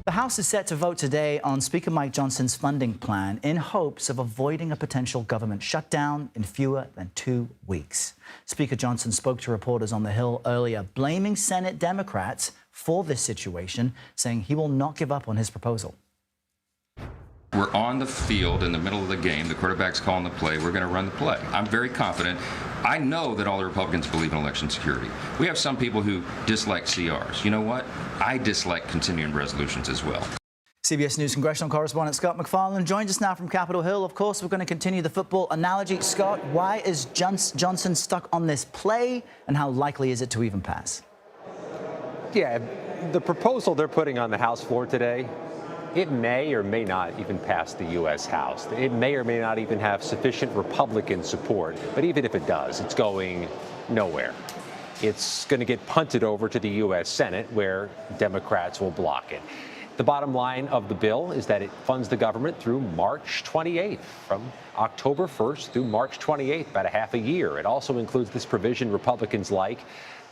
The House is set to vote today on Speaker Mike Johnson's funding plan in hopes of avoiding a potential government shutdown in fewer than 2 weeks. Speaker Johnson spoke to reporters on the Hill earlier, blaming Senate Democrats for this situation, saying he will not give up on his proposal. We're on the field in the middle of the game. The quarterback's calling the play. We're going to run the play. I'm very confident. I know that all the Republicans believe in election security. We have some people who dislike CRs. You know what? I dislike continuing resolutions as well. CBS News congressional correspondent Scott MacFarlane joins us now from Capitol Hill. Of course, we're going to continue the football analogy. Scott, why is Johnson stuck on this play, and how likely is it to even pass? Yeah, the proposal they're putting on the House floor today, it may or may not even pass the U.S. House. It may or may not even have sufficient Republican support. But even if it does, it's going nowhere. It's going to get punted over to the U.S. Senate, where Democrats will block it. The bottom line of the bill is that it funds the government through March 28th, from October 1st through March 28th, about a half a year. It also includes this provision Republicans like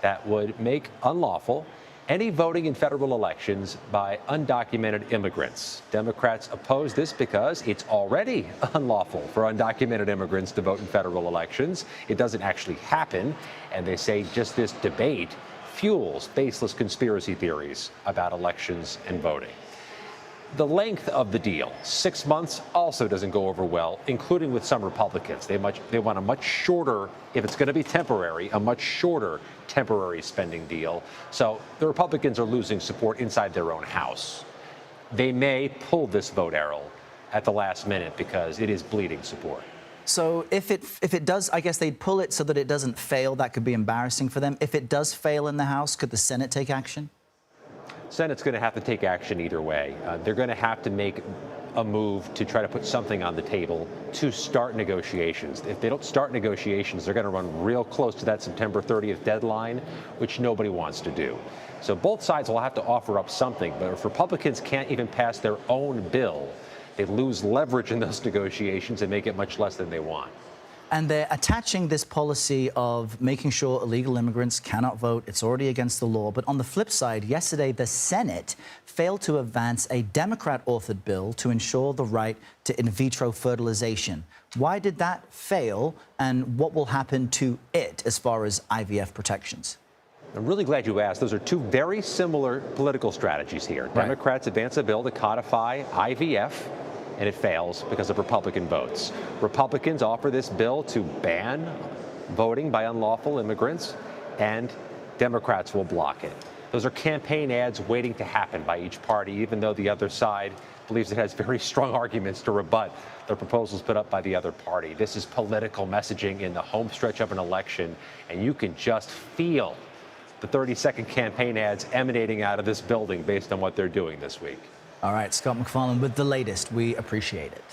that would make unlawful any voting in federal elections by undocumented immigrants. Democrats oppose this because it's already unlawful for undocumented immigrants to vote in federal elections. It doesn't actually happen, and they say just this debate fuels baseless conspiracy theories about elections and voting. The length of the deal, 6 months, also doesn't go over well, including with some Republicans. They want a much shorter, if it's going to be temporary, a much shorter temporary spending deal. So the Republicans are losing support inside their own House. They may pull this vote, Errol, at the last minute because it is bleeding support. So if it does, I guess they'd pull it so that it doesn't fail. That could be embarrassing for them. If it does fail in the House, could the Senate take action? Senate's going to have to take action either way. They're going to have to make a move to try to put something on the table to start negotiations. If they don't start negotiations, they're going to run real close to that September 30th deadline, which nobody wants to do. So both sides will have to offer up something. But if Republicans can't even pass their own bill, they lose leverage in those negotiations and make it much less than they want. And they're attaching this policy of making sure illegal immigrants cannot vote. It's already against the law. But on the flip side, yesterday, the Senate failed to advance a Democrat-authored bill to ensure the right to in vitro fertilization. Why did that fail, and what will happen to it as far as IVF protections? I'm really glad you asked. Those are two very similar political strategies here. Right. Democrats advance a bill to codify IVF, and it fails because of Republican votes. Republicans offer this bill to ban voting by unlawful immigrants, and Democrats will block it. Those are campaign ads waiting to happen by each party, even though the other side believes it has very strong arguments to rebut the proposals put up by the other party. This is political messaging in the home stretch of an election, and you can just feel the 30-second campaign ads emanating out of this building based on what they're doing this week. All right, Scott MacFarlane with the latest. We appreciate it.